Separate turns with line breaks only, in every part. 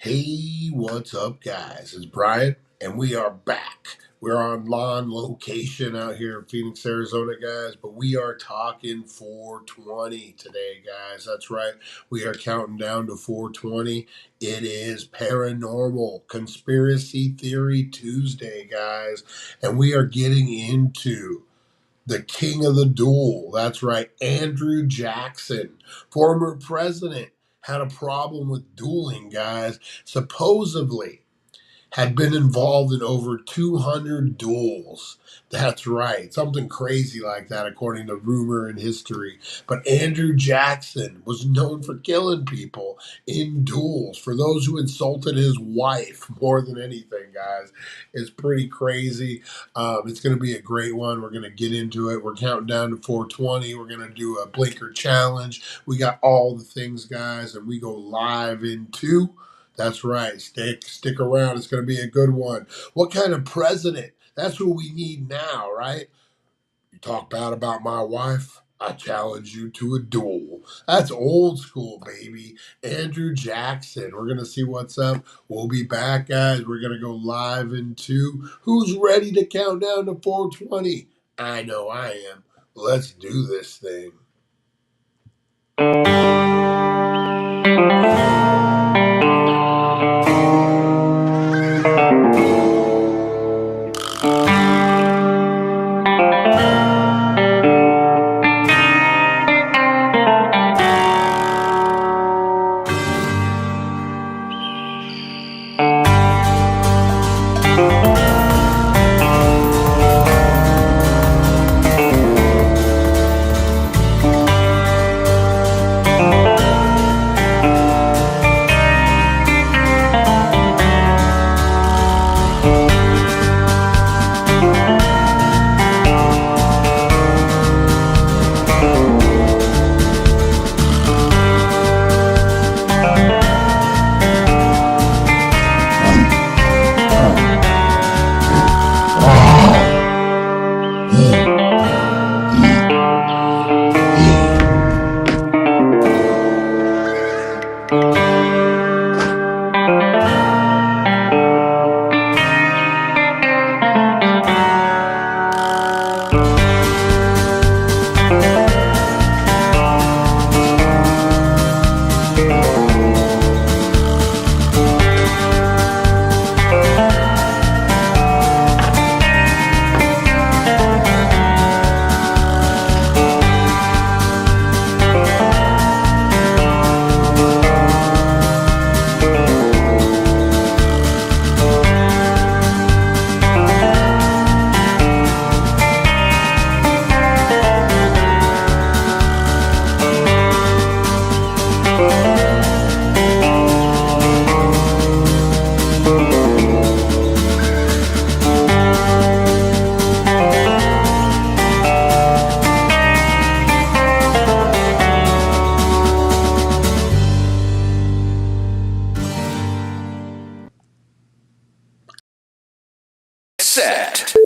Hey, what's up, guys? It's Brian, and we are back. We're on location out here in Phoenix, Arizona, guys, but we are talking 420 today, guys. That's right. We are counting down to 420. It is Paranormal Conspiracy Theory Tuesday, guys, and we are getting into the king of the duel. That's right, Andrew Jackson, former president, had a problem with dueling, guys. Supposedly had been involved in over 200 duels. That's right. Something crazy like that, according to rumor and history. But Andrew Jackson was known for killing people in duels. For those who insulted his wife more than anything, guys, it's pretty crazy. It's going to be a great one. We're going to get into it. We're counting down to 420. We're going to do a blinker challenge. We got all the things, guys, and we go live in 2. That's right. Stick around. It's going to be a good one. What kind of president? That's what we need now, right? You talk bad about my wife, I challenge you to a duel. That's old school, baby. Andrew Jackson. We're going to see what's up. We'll be back, guys. We're going to go live in 2. Who's ready to count down to 420? I know I am. Let's do this thing.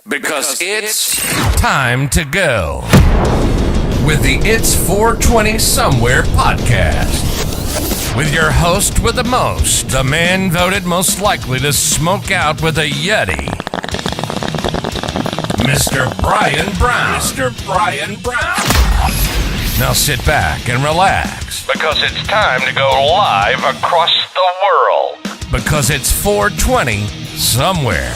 Because it's time to go with the It's 420 Somewhere podcast with your host with the most, the man voted most likely to smoke out with a Yeti, Mr. Brian Brown. Mr. Brian Brown. Now sit back and relax because it's time to go live across the world because it's 420 Somewhere.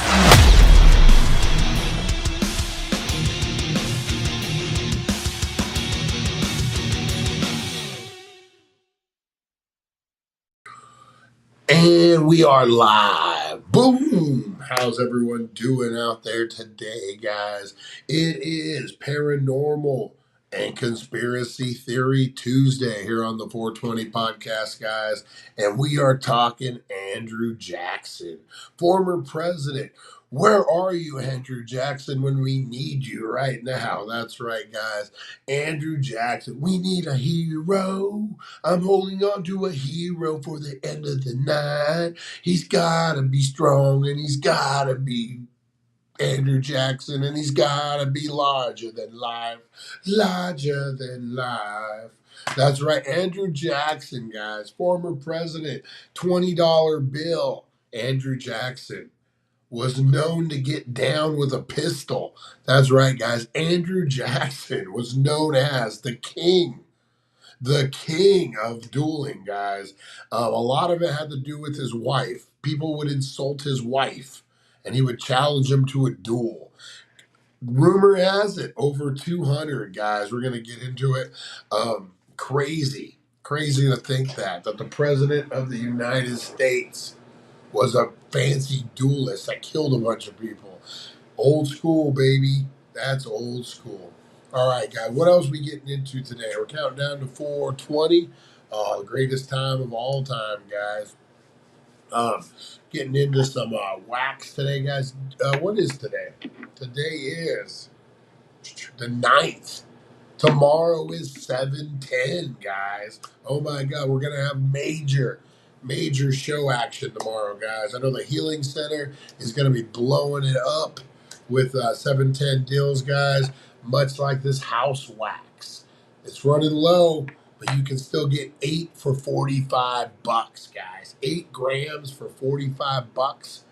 And we are live. Boom! How's everyone doing out there today, guys? It is Paranormal and Conspiracy Theory Tuesday here on the 420 podcast, guys. And we are talking Andrew Jackson, former president. Where are you, Andrew Jackson, when we need you right now? That's right, guys. Andrew Jackson, we need a hero. I'm holding on to a hero for the end of the night. He's got to be strong, and he's got to be Andrew Jackson, and he's got to be larger than life. Larger than life. That's right. Andrew Jackson, guys, former president, $20 bill. Andrew Jackson was known to get down with a pistol. That's right, guys. Andrew Jackson was known as the king of dueling, guys. A lot of it had to do with his wife. People would insult his wife, and he would challenge him to a duel. Rumor has it over 200, guys. We're going to get into it. Crazy to think that the president of the United States was a fancy duelist that killed a bunch of people. Old school, baby. That's old school. All right, guys. What else we getting into today? We're counting down to 420. The greatest time of all time, guys. Um, Getting into some wax today, guys. What is today? Today is the 9th. Tomorrow is 7/10, guys. Oh my God, we're gonna have major show action tomorrow, guys. I know the Healing Center is gonna be blowing it up with 7/10 deals, guys. Much like this house wax, it's running low, but you can still get 8 for $45, guys. 8 grams for $45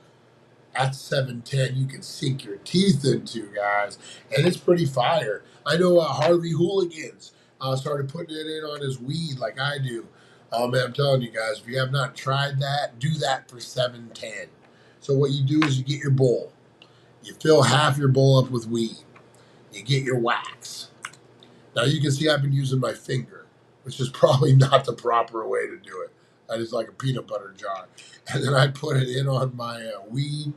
at 710 you can sink your teeth into, guys, and it's pretty fire. I know Harvey Hooligans started putting it in on his weed like I do. Man, I'm telling you guys, if you have not tried that, do that for 710. So what you do is you get your bowl, you fill half your bowl up with weed, you get your wax. Now you can see I've been using my finger, which is probably not the proper way to do it. I just like a peanut butter jar, and then I put it in on my weed.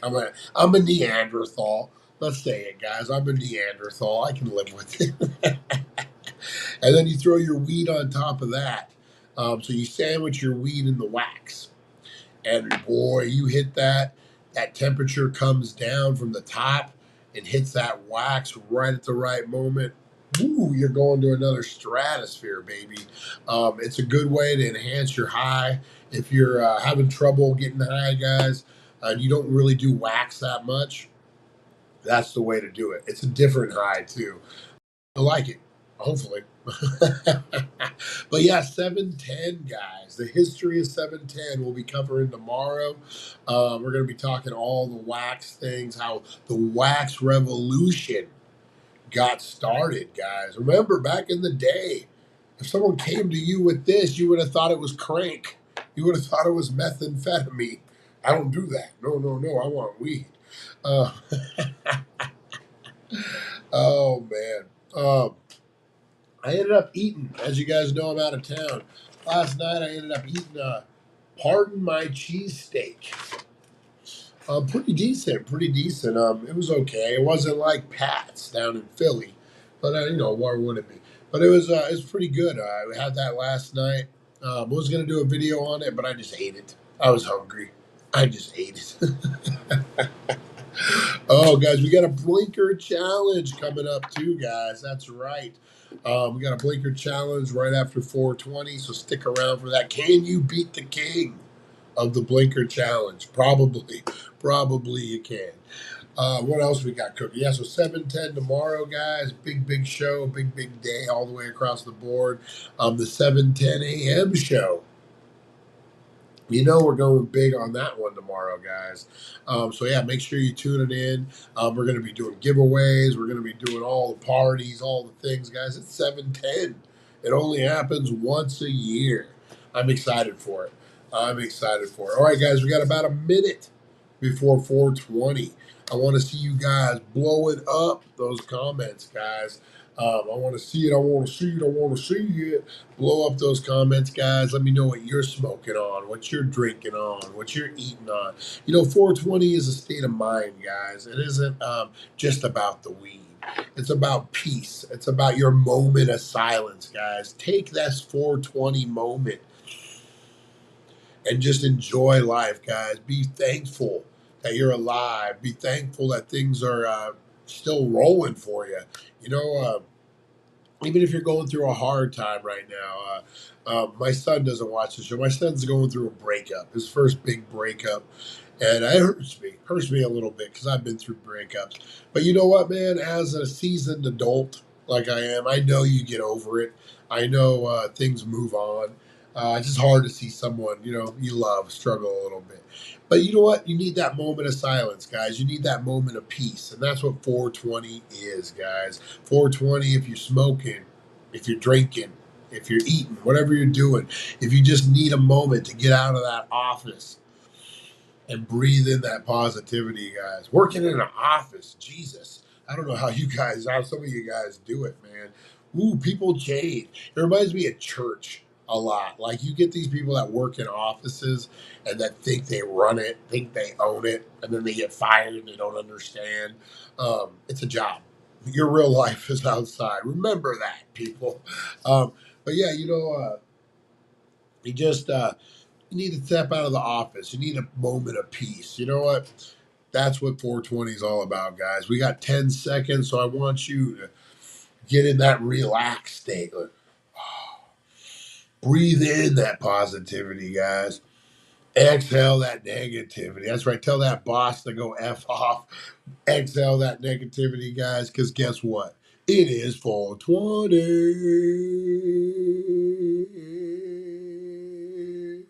I'm a Neanderthal. Let's say it, guys. I'm a Neanderthal. I can live with it. And then you throw your weed on top of that. So you sandwich your weed in the wax. And boy, you hit that. That temperature comes down from the top and hits that wax right at the right moment. Woo, you're going to another stratosphere, baby. It's a good way to enhance your high. If you're having trouble getting high, guys, and you don't really do wax that much, that's the way to do it. It's a different high, too. I like it, hopefully. But yeah, 710, guys. The history of 710 we'll be covering tomorrow. We're going to be talking all the wax things, how the wax revolution got started, guys. Remember, back in the day, if someone came to you with this, you would have thought it was crank. You would have thought it was methamphetamine. I don't do that. No. I want weed. Uh, oh, man. I ended up eating, as you guys know, I'm out of town. Last night, I ended up eating Pardon My Cheesesteak. Pretty decent. It was okay. It wasn't like Pat's down in Philly, but why would it be? But it was pretty good. I had that last night. Was gonna do a video on it, but I just ate it. I was hungry. I just ate it. Oh, guys, we got a blinker challenge coming up too, guys. That's right. We got a blinker challenge right after 420, so stick around for that. Can you beat the king of the blinker challenge? Probably you can. What else we got cooking? Yeah, so 710 tomorrow, guys. Big show, big day all the way across the board. The 710 a.m. show. We're going big on that one tomorrow, guys. So yeah, make sure you tune it in. We're going to be doing giveaways. We're going to be doing all the parties, all the things, guys. It's 710. It only happens once a year. I'm excited for it. All right, guys, we got about a minute before 420. I want to see you guys blowing up those comments, guys. I want to see it. Blow up those comments, guys. Let me know what you're smoking on, what you're drinking on, what you're eating on. 420 is a state of mind, guys. It isn't just about the weed. It's about peace. It's about your moment of silence, guys. Take this 420 moment and just enjoy life, guys. Be thankful that you're alive. Be thankful that things are still rolling for you. Even if you're going through a hard time right now. My son doesn't watch the show. My son's going through a breakup, his first big breakup. And it hurts me a little bit because I've been through breakups. But you know what, man? As a seasoned adult like I am, I know you get over it. I know things move on. It's just hard to see someone, you love struggle a little bit. But you know what? You need that moment of silence, guys. You need that moment of peace. And that's what 420 is, guys. 420, if you're smoking, if you're drinking, if you're eating, whatever you're doing, if you just need a moment to get out of that office and breathe in that positivity, guys. Working in an office, Jesus. I don't know how some of you guys do it, man. Ooh, people change. It reminds me of church a lot. Like you get these people that work in offices and that think they run it, think they own it, and then they get fired and they don't understand. It's a job. Your real life is outside. Remember that, people. But yeah, you just you need to step out of the office. You need a moment of peace. You know what? That's what 420 is all about, guys. We got 10 seconds, so I want you to get in that relaxed state. Breathe in that positivity, guys. Exhale that negativity. That's right. Tell that boss to go F off. Exhale that negativity, guys, because guess what? It is 420.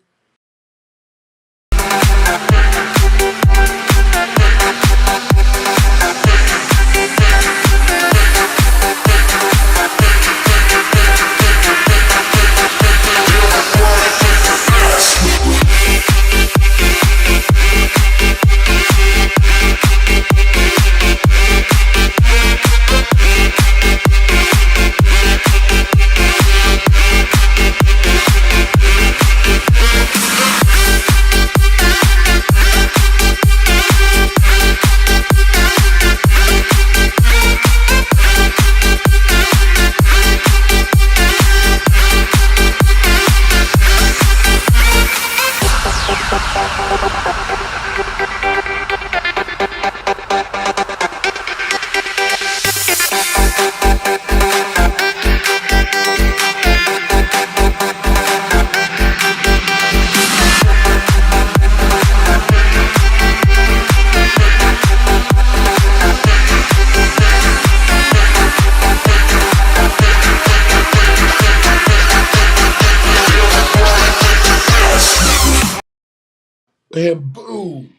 And boom,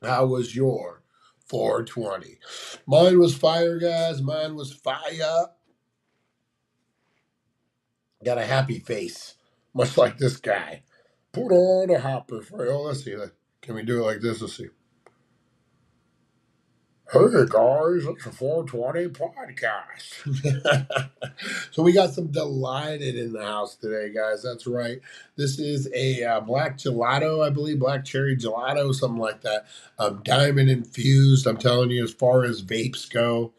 that was your 420. Mine was fire, guys. Mine was fire. Got a happy face, much like this guy. Put on a hopper for you. Let's see. Can we do it like this? Let's see. Hey guys, it's a 420 podcast. So we got some delighted in the house today, guys. That's right. This is a black gelato, I believe, black cherry gelato, something like that. Diamond infused. I'm telling you, as far as vapes go,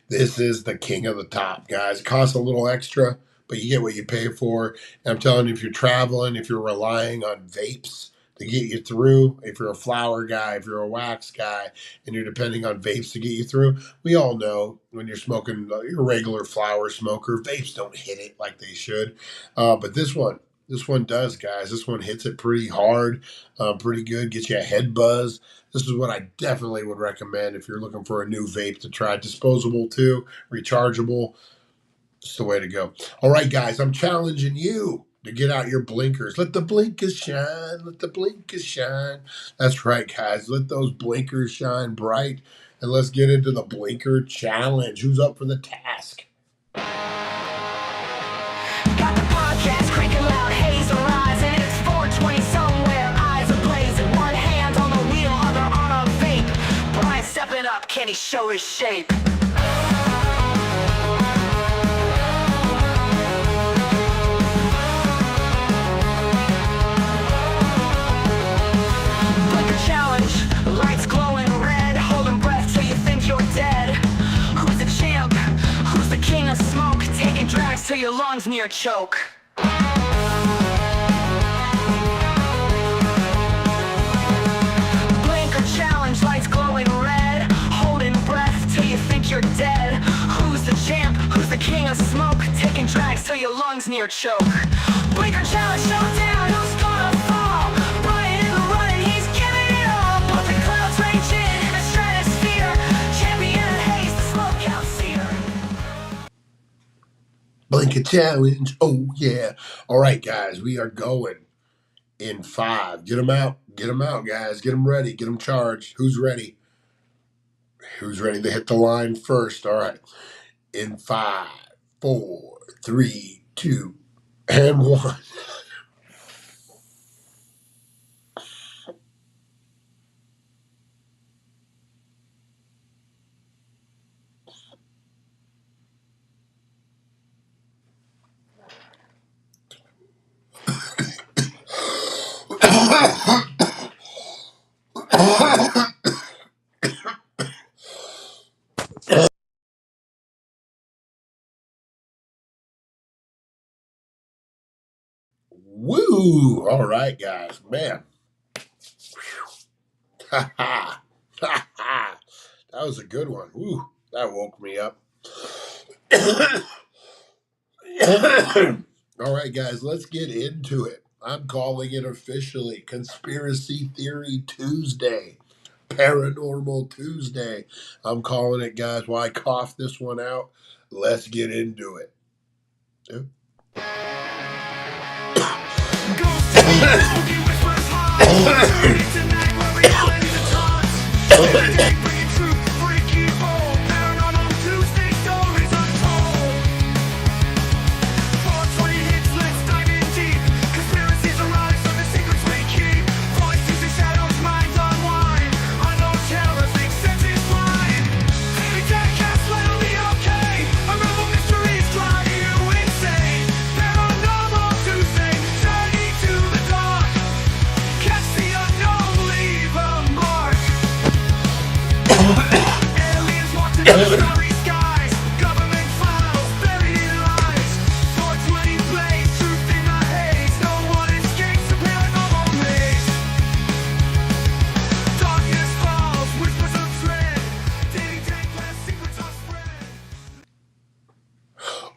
this is the king of the top, guys. It costs a little extra, but you get what you pay for. And I'm telling you, if you're traveling, if you're relying on vapes to get you through, if you're a flower guy, if you're a wax guy, and you're depending on vapes to get you through, we all know when you're smoking your regular flower smoker, vapes don't hit it like they should. But this one does, guys. This one hits it pretty hard, pretty good, gets you a head buzz. This is what I definitely would recommend if you're looking for a new vape to try. Disposable too, rechargeable. It's the way to go. All right, guys, I'm challenging you to get out your blinkers. Let the blinkers shine. Let the blinkers shine. That's right, guys. Let those blinkers shine bright. And let's get into the blinker challenge. Who's up for the task?
Got the podcast cranking loud, haze arising. It's 420 somewhere, eyes ablazing. One hand on the wheel, other on a vape. Brian stepping up, can he show his shape? Blinker challenge, lights glowing red, holding breath till you think you're dead. Who's the champ? Who's the king of smoke? Taking drags till your lungs near choke. Blinker challenge, lights glowing red, holding breath till you think you're dead. Who's the champ? Who's the king of smoke? Taking drags till your lungs near choke. Blinker challenge, showdown, who's gonna fall? Brian in the running, he's giving it all. But the clouds rage in the stratosphere. Champion haze, the smoke out seer.
a challenge. Oh, yeah. All right, guys, we are going in 5. Get them out. Get them out, guys. Get them ready. Get them charged. Who's ready? Who's ready to hit the line first? All right. In 5, 4, 3, 2, and 1. Woo! All right, guys. Man. Ha ha. Ha ha. That was a good one. Woo. That woke me up. All right, guys, let's get into it. I'm calling it officially Conspiracy Theory Tuesday. Paranormal Tuesday. I'm calling it, guys. Why cough this one out? Let's get into it.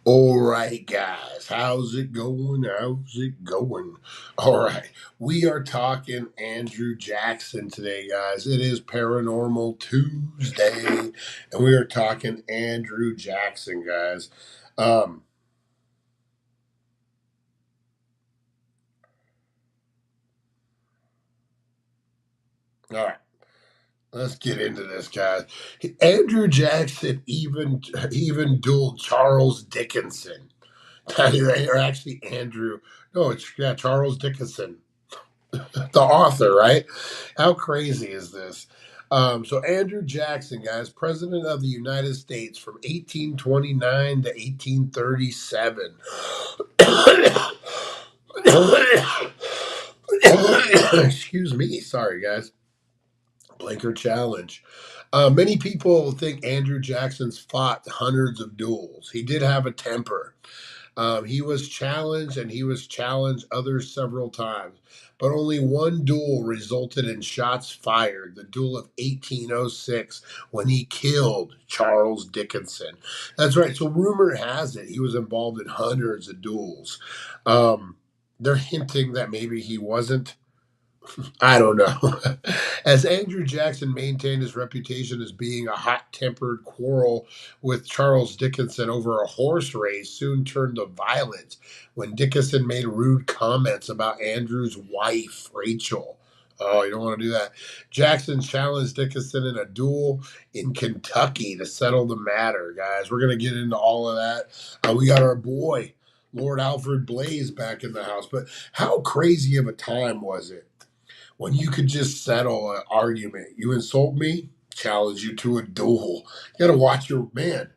All right, guys, how's it going? How's it going? All right, we are talking Andrew Jackson today, guys. It is Paranormal Tuesday, and we are talking Andrew Jackson, guys. All right. Let's get into this, guys. Andrew Jackson even dueled Charles Dickinson. Or actually Andrew. No, it's Charles Dickinson, the author, right? How crazy is this? So Andrew Jackson, guys, President of the United States from 1829 to 1837. Excuse me. Sorry, guys. Blanker challenge. Many people think Andrew Jackson's fought hundreds of duels. He did have a temper. He was challenged and he was challenged others several times, but only one duel resulted in shots fired, the duel of 1806, when he killed Charles Dickinson. That's right. So rumor has it he was involved in hundreds of duels. They're hinting that maybe he wasn't. I don't know. As Andrew Jackson maintained his reputation as being a hot tempered quarrel with Charles Dickinson over a horse race soon turned to violence when Dickinson made rude comments about Andrew's wife, Rachel. Oh, you don't want to do that. Jackson challenged Dickinson in a duel in Kentucky to settle the matter, guys. We're going to get into all of that. We got our boy, Lord Alfred Blaze, back in the house. But how crazy of a time was it when you could just settle an argument? You insult me, challenge you to a duel. You got to watch your man.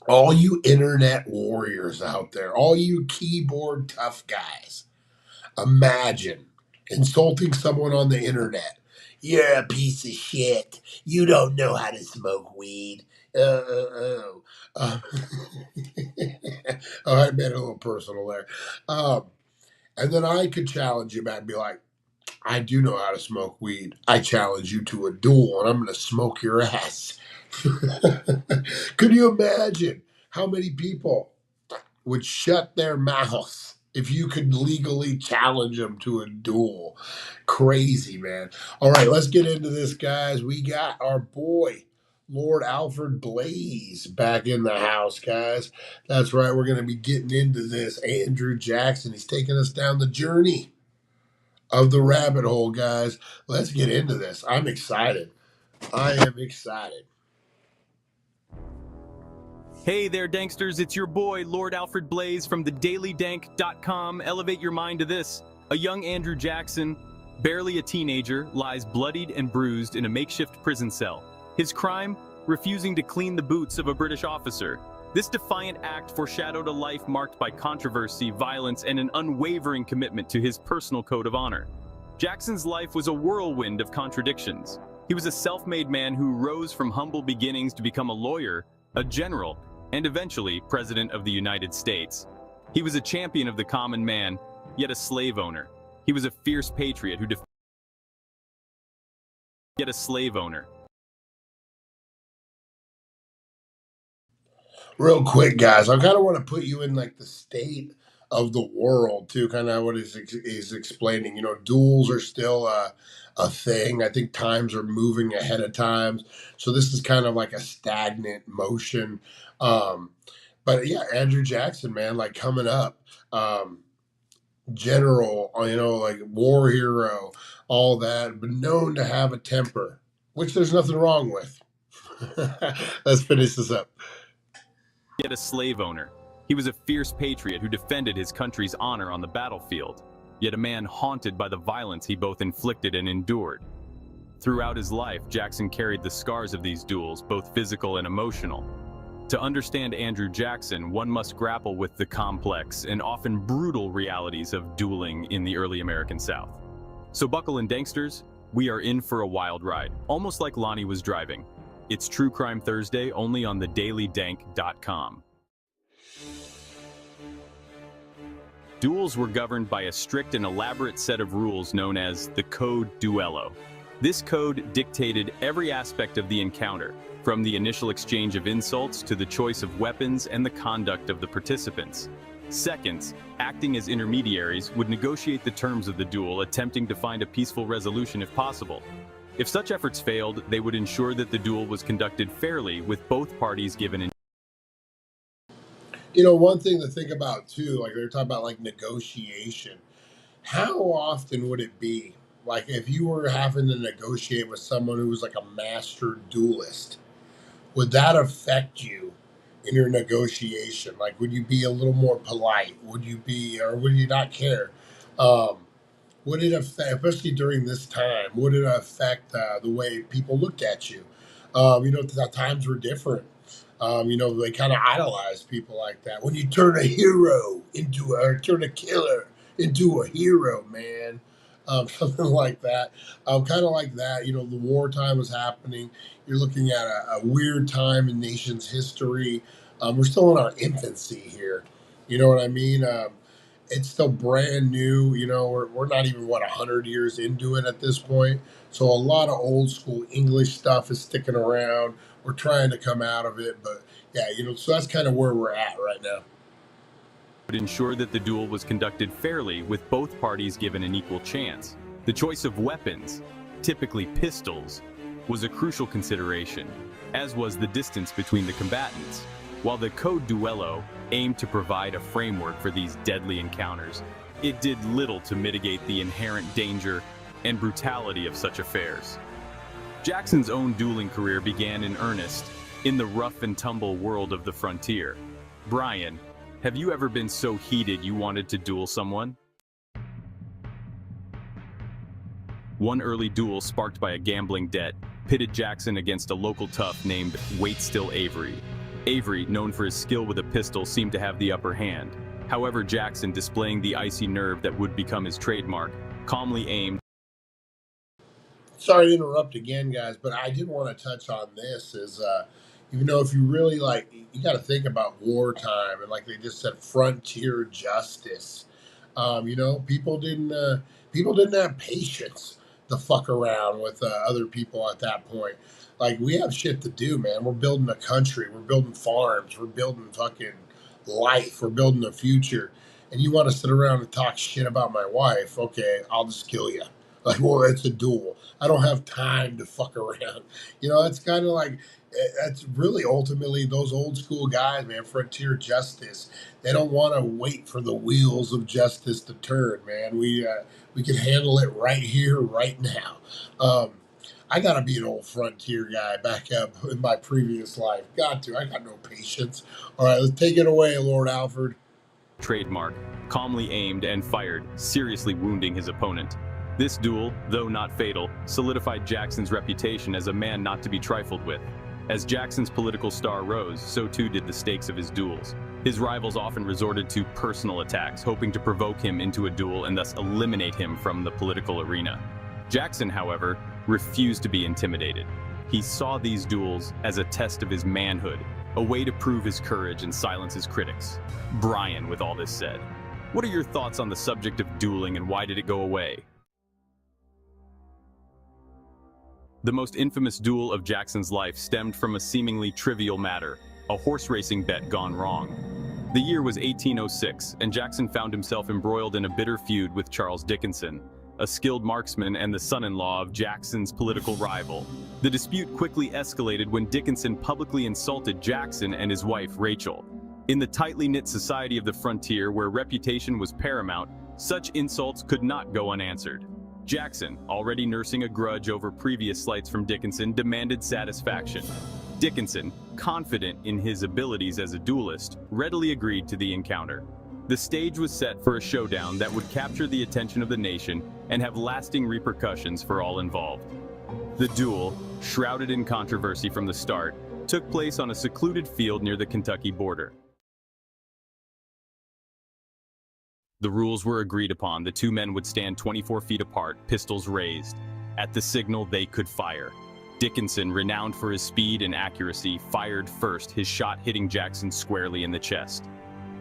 All you internet warriors out there, all you keyboard tough guys, imagine insulting someone on the internet. You're a piece of shit. You don't know how to smoke weed. Uh, oh, I made it a little personal there. And then I could challenge you back and be like, I do know how to smoke weed. I challenge you to a duel and I'm going to smoke your ass. Could you imagine how many people would shut their mouths if you could legally challenge them to a duel? Crazy, man. All right, let's get into this, guys. We got our boy, Lord Alfred Blaze back in the house, guys. That's right. We're going to be getting into this. Andrew Jackson, he's taking us down the journey of the rabbit hole, guys. Let's get into this. I'm excited. I am excited.
Hey there, Danksters. It's your boy, Lord Alfred Blaze from the dailydank.com. Elevate your mind to this. A young Andrew Jackson, barely a teenager, lies bloodied and bruised in a makeshift prison cell. His crime? Refusing to clean the boots of a British officer. This defiant act foreshadowed a life marked by controversy, violence, and an unwavering commitment to his personal code of honor. Jackson's life was a whirlwind of contradictions. He was a self-made man who rose from humble beginnings to become a lawyer, a general, and eventually President of the United States. He was a champion of the common man, yet a slave owner. He was a fierce patriot who yet a slave owner.
Real quick, guys, I kind of want to put you in like the state of the world too, kind of what is explaining. You know, duels are still a thing. I think times are moving ahead of times, so this is kind of like a stagnant motion. Um, but yeah, Andrew Jackson, man, like coming up, general, you know, like war hero, all that, but known to have a temper, which there's nothing wrong with. Let's finish this up.
Yet a slave owner. He was a fierce patriot who defended his country's honor on the battlefield, yet a man haunted by the violence he both inflicted and endured. Throughout his life, Jackson carried the scars of these duels, both physical and emotional. To understand Andrew Jackson, one must grapple with the complex and often brutal realities of dueling in the early American South. So buckle in, Danksters. We are in for a wild ride, almost like Lonnie was driving. It's True Crime Thursday, only on the dailydank.com. Duels were governed by a strict and elaborate set of rules known as the Code Duello. This code dictated every aspect of the encounter, from the initial exchange of insults to the choice of weapons and the conduct of the participants. Seconds, acting as intermediaries, would negotiate the terms of the duel, attempting to find a peaceful resolution if possible. If such efforts failed, they would ensure that the duel was conducted fairly, with both parties given an...
You know, one thing to think about too, like they're talking about like negotiation. How often would it be like if you were having to negotiate with someone who was like a master duelist? Would that affect you in your negotiation? Like, would you be a little more polite? Would you be, or would you not care? Um, would it affect, especially during this time, would it affect the way people looked at you? You know, the times were different. You know, they kind of idolize people like that. When you turn a hero into, or turn a killer into a hero, man. Something like that. Kind of like that. You know, the wartime was happening. You're looking at a weird time in nation's history. We're still in our infancy here. You know what I mean? It's still brand new. You know, we're not even, what, 100 years into it at this point. So a lot of old school English stuff is sticking around. We're trying to come out of it. But yeah, you know, so that's kind of where we're at right now.
would ensure that the duel was conducted fairly, with both parties given an equal chance. The choice of weapons, typically pistols, was a crucial consideration, as was the distance between the combatants. While the Code Duello aimed to provide a framework for these deadly encounters, it did little to mitigate the inherent danger and brutality of such affairs. Jackson's own dueling career began in earnest in the rough and tumble world of the frontier. Brian, have you ever been so heated you wanted to duel someone? One early duel sparked by a gambling debt pitted Jackson against a local tough named Wait Still Avery. Avery, known for his skill with a pistol, seemed to have the upper hand. However, Jackson, displaying the icy nerve that would become his trademark, calmly aimed.
Sorry to interrupt again, guys, but I did want to touch on this is, even though if you really like, you got to think about wartime and like they just said, frontier justice. You know, people didn't have patience to fuck around with other people at that point. Like we have shit to do, man. We're building a country. We're building farms. We're building fucking life. We're building a future. And you want to sit around and talk shit about my wife? Okay, I'll just kill you. Like, well, it's a duel. I don't have time to fuck around. It's kind of like that's really ultimately those old school guys, man. Frontier justice. They don't want to wait for the wheels of justice to turn, man. We can handle it right here, right now. Um, I gotta be an old frontier guy back up in my previous life. Got to. I got no patience. All right, let's take it away, Lord Alfred.
Trademark, calmly aimed and fired, seriously wounding his opponent. This duel, though not fatal, solidified Jackson's reputation as a man not to be trifled with. As Jackson's political star rose, so too did the stakes of his duels. His rivals often resorted to personal attacks, hoping to provoke him into a duel and thus eliminate him from the political arena. Jackson, however, refused to be intimidated. He saw these duels as a test of his manhood, a way to prove his courage and silence his critics. Brian, with all this said, what are your thoughts on the subject of dueling and why did it go away? The most infamous duel of Jackson's life stemmed from a seemingly trivial matter, a horse racing bet gone wrong. The year was 1806, and Jackson found himself embroiled in a bitter feud with Charles Dickinson, a skilled marksman and the son-in-law of Jackson's political rival. The dispute quickly escalated when Dickinson publicly insulted Jackson and his wife, Rachel. In the tightly knit society of the frontier, where reputation was paramount, such insults could not go unanswered. Jackson, already nursing a grudge over previous slights from Dickinson, demanded satisfaction. Dickinson, confident in his abilities as a duelist, readily agreed to the encounter. The stage was set for a showdown that would capture the attention of the nation and have lasting repercussions for all involved. The duel, shrouded in controversy from the start, took place on a secluded field near the Kentucky border. The rules were agreed upon. The two men would stand 24 feet apart, pistols raised. At the signal, they could fire. Dickinson, renowned for his speed and accuracy, fired first, his shot hitting Jackson squarely in the chest.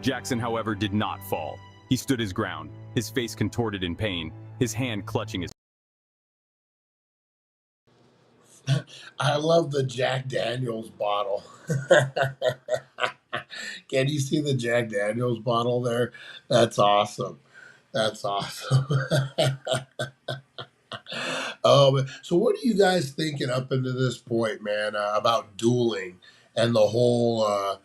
Jackson, however, did not fall. He stood his ground, his face contorted in pain, his hand clutching his...
I love the Jack Daniels bottle. Can you see the Jack Daniels bottle there? That's awesome. That's awesome. So what are you guys thinking up into this point, man, about dueling and the whole,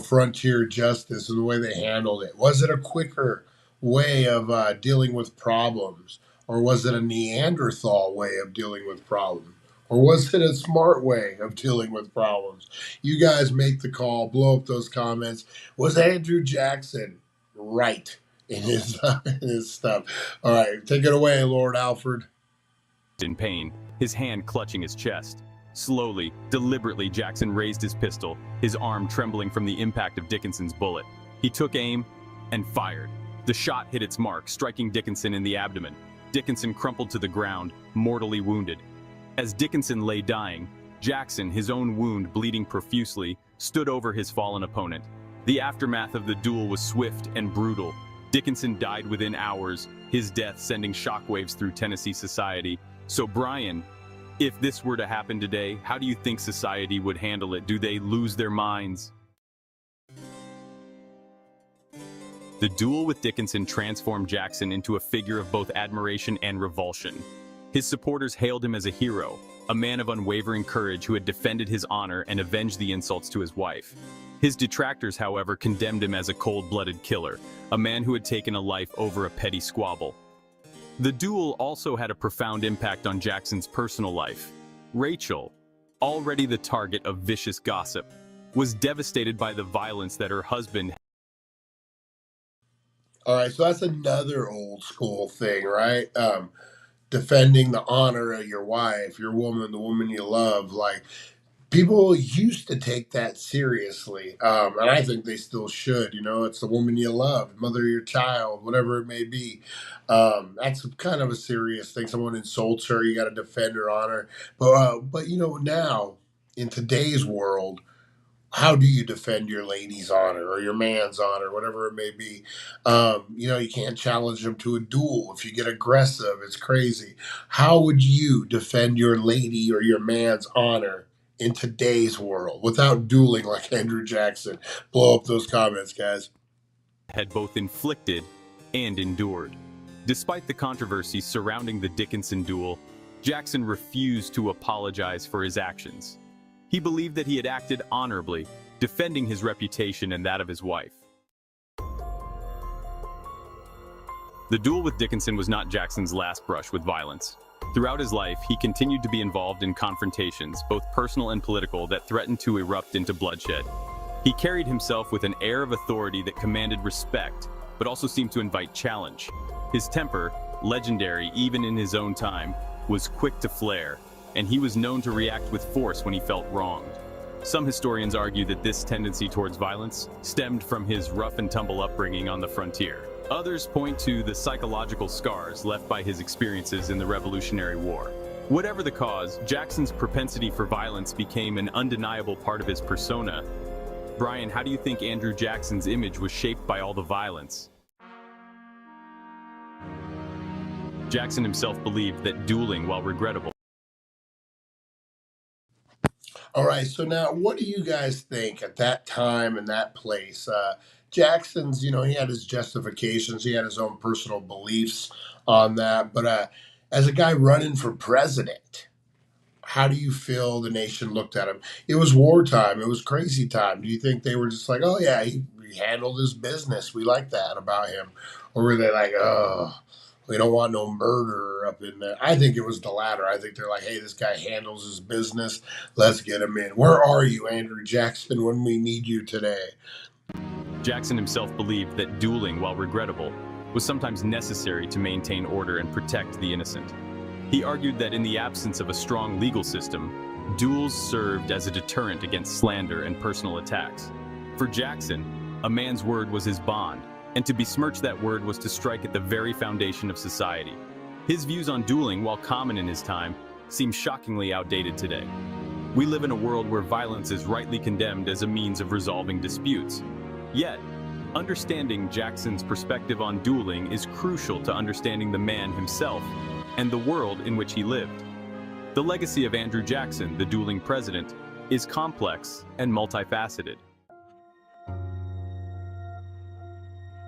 frontier justice and the way they handled it? Was it a quicker way of dealing with problems, or was it a Neanderthal way of dealing with problems? Or was it a smart way of dealing with problems? You guys make the call. Blow up those comments. Was Andrew Jackson right in his in his stuff? All right, take it away, Lord Alfred.
In pain, his hand clutching his chest. Slowly, deliberately, Jackson raised his pistol, his arm trembling from the impact of Dickinson's bullet. He took aim and fired. The shot hit its mark, striking Dickinson in the abdomen. Dickinson crumpled to the ground, mortally wounded. As Dickinson lay dying, Jackson, his own wound bleeding profusely, stood over his fallen opponent. The aftermath of the duel was swift and brutal. Dickinson died within hours, his death sending shockwaves through Tennessee society. So Brian, if this were to happen today, how do you think society would handle it? Do they lose their minds? The duel with Dickinson transformed Jackson into a figure of both admiration and revulsion. His supporters hailed him as a hero, a man of unwavering courage who had defended his honor and avenged the insults to his wife. His detractors, however, condemned him as a cold-blooded killer, a man who had taken a life over a petty squabble. The duel also had a profound impact on Jackson's personal life. Rachel, already the target of vicious gossip, was devastated by the violence that her husband...
All right, so that's another old school thing, right? Defending the honor of your wife, your woman, the woman you love. Like, people used to take that seriously, and I think they still should. It's the woman you love, mother of your child, whatever it may be. That's kind of a serious thing. Someone insults her, you got to defend her honor. But now in today's world, how do you defend your lady's honor or your man's honor, whatever it may be? You can't challenge them to a duel. If you get aggressive, it's crazy. How would you defend your lady or your man's honor in today's world without dueling like Andrew Jackson? Blow up those comments, guys.
Had both inflicted and endured. Despite the controversy surrounding the Dickinson duel, Jackson refused to apologize for his actions. He believed that he had acted honorably, defending his reputation and that of his wife. The duel with Dickinson was not Jackson's last brush with violence. Throughout his life, he continued to be involved in confrontations, both personal and political, that threatened to erupt into bloodshed. He carried himself with an air of authority that commanded respect, but also seemed to invite challenge. His temper, legendary even in his own time, was quick to flare, and he was known to react with force when he felt wronged. Some historians argue that this tendency towards violence stemmed from his rough-and-tumble upbringing on the frontier. Others point to the psychological scars left by his experiences in the Revolutionary War. Whatever the cause, Jackson's propensity for violence became an undeniable part of his persona. Brian, how do you think Andrew Jackson's image was shaped by all the violence? Jackson himself believed that dueling, while regrettable.
All right, so now what do you guys think at that time and that place? Jackson's, he had his justifications, he had his own personal beliefs on that. But as a guy running for president, how do you feel the nation looked at him? It was wartime, it was crazy time. Do you think they were just like, oh, yeah, he handled his business, we like that about him? Or were they like, oh, we don't want no murderer up in there? I think it was the latter. I think they're like, hey, this guy handles his business. Let's get him in. Where are you, Andrew Jackson, when we need you today?
Jackson himself believed that dueling, while regrettable, was sometimes necessary to maintain order and protect the innocent. He argued that in the absence of a strong legal system, duels served as a deterrent against slander and personal attacks. For Jackson, a man's word was his bond, and to besmirch that word was to strike at the very foundation of society. His views on dueling, while common in his time, seem shockingly outdated today. We live in a world where violence is rightly condemned as a means of resolving disputes. Yet, understanding Jackson's perspective on dueling is crucial to understanding the man himself and the world in which he lived. The legacy of Andrew Jackson, the dueling president, is complex and multifaceted.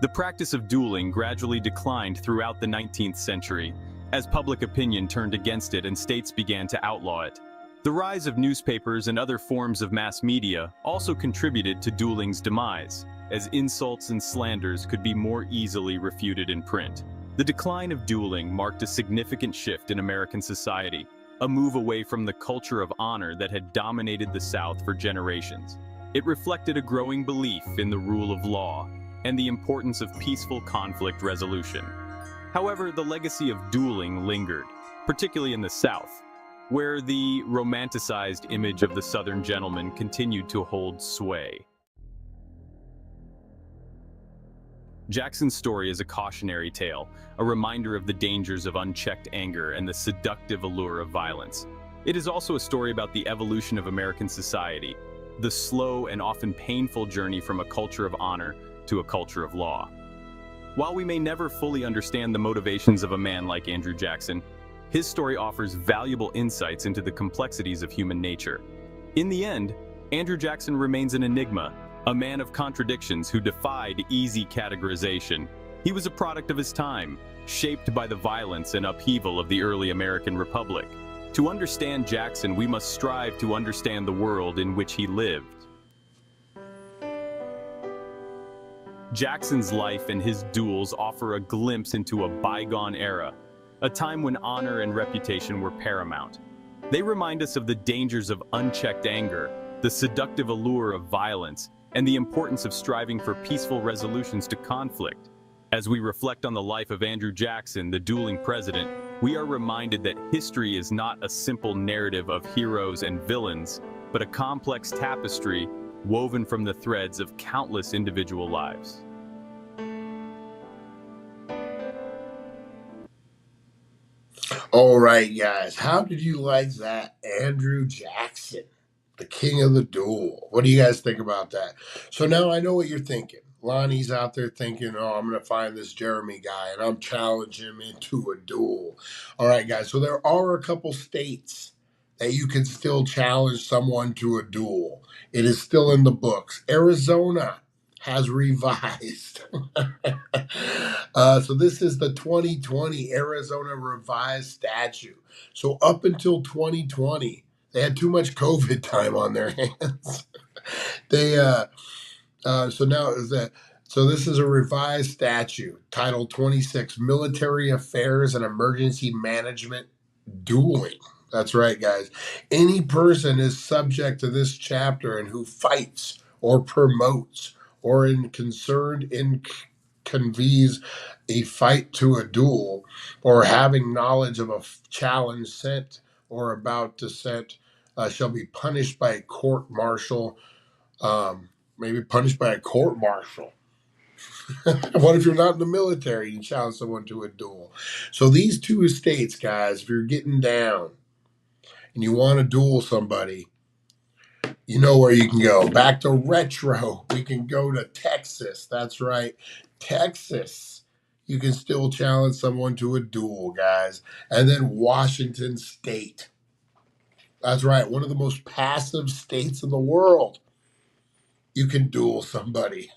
The practice of dueling gradually declined throughout the 19th century as public opinion turned against it and states began to outlaw it. The rise of newspapers and other forms of mass media also contributed to dueling's demise, as insults and slanders could be more easily refuted in print. The decline of dueling marked a significant shift in American society, a move away from the culture of honor that had dominated the South for generations. It reflected a growing belief in the rule of law and the importance of peaceful conflict resolution. However, the legacy of dueling lingered, particularly in the South, where the romanticized image of the Southern gentleman continued to hold sway. Jackson's story is a cautionary tale, a reminder of the dangers of unchecked anger and the seductive allure of violence. It is also a story about the evolution of American society, the slow and often painful journey from a culture of honor to a culture of law. While we may never fully understand the motivations of a man like Andrew Jackson, his story offers valuable insights into the complexities of human nature. In the end, Andrew Jackson remains an enigma, a man of contradictions who defied easy categorization. He was a product of his time, shaped by the violence and upheaval of the early American Republic. To understand Jackson, we must strive to understand the world in which he lived. Jackson's life and his duels offer a glimpse into a bygone era, a time when honor and reputation were paramount. They remind us of the dangers of unchecked anger, the seductive allure of violence, and the importance of striving for peaceful resolutions to conflict. As we reflect on the life of Andrew Jackson, the dueling president, we are reminded that history is not a simple narrative of heroes and villains, but a complex tapestry woven from the threads of countless individual lives.
All right, guys, how did you like that? Andrew Jackson, the king of the duel. What do you guys think about that? So now I know what you're thinking. Lonnie's out there thinking, oh, I'm going to find this Jeremy guy and I'm challenging him into a duel. All right, guys, so there are a couple states that you can still challenge someone to a duel. It is still in the books. Arizona has revised. So this is the 2020 Arizona revised statute. So up until 2020, they had too much COVID time on their hands. They so now is that so this is a revised statute, Title 26, Military Affairs and Emergency Management, dueling. That's right, guys. Any person is subject to this chapter and who fights or promotes or in concerned in conveys a fight to a duel or having knowledge of a challenge sent or about to sent shall be punished by a court martial. Maybe punished by a court martial. What if you're not in the military and you challenge someone to a duel? So these two states, guys, if you're getting down and you want to duel somebody, you know where you can go. Back to retro, we can go to Texas. That's right, Texas. You can still challenge someone to a duel, guys. And then Washington State. That's right, one of the most passive states in the world. You can duel somebody.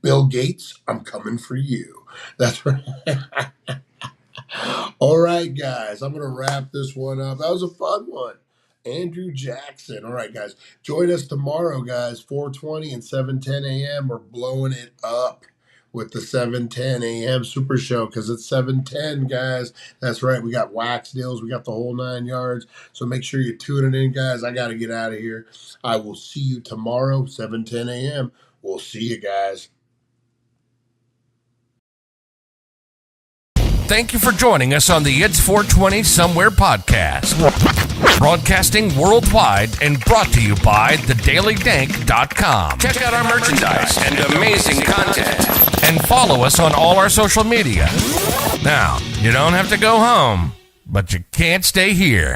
Bill Gates, I'm coming for you. That's right. All right, guys, I'm going to wrap this one up. That was a fun one. Andrew Jackson. All right, guys, join us tomorrow, guys, 4:20 and 7:10 a.m. We're blowing it up with the 7:10 a.m. Super Show because it's 7:10, guys. That's right. We got wax deals. We got the whole 9 yards. So make sure you tune it in, guys. I got to get out of here. I will see you tomorrow, 7:10 a.m. We'll see you, guys.
Thank you for joining us on the It's 420 Somewhere podcast. Broadcasting worldwide and brought to you by thedailydank.com. Check out our merchandise and amazing content. And follow us on all our social media. Now, you don't have to go home, but you can't stay here.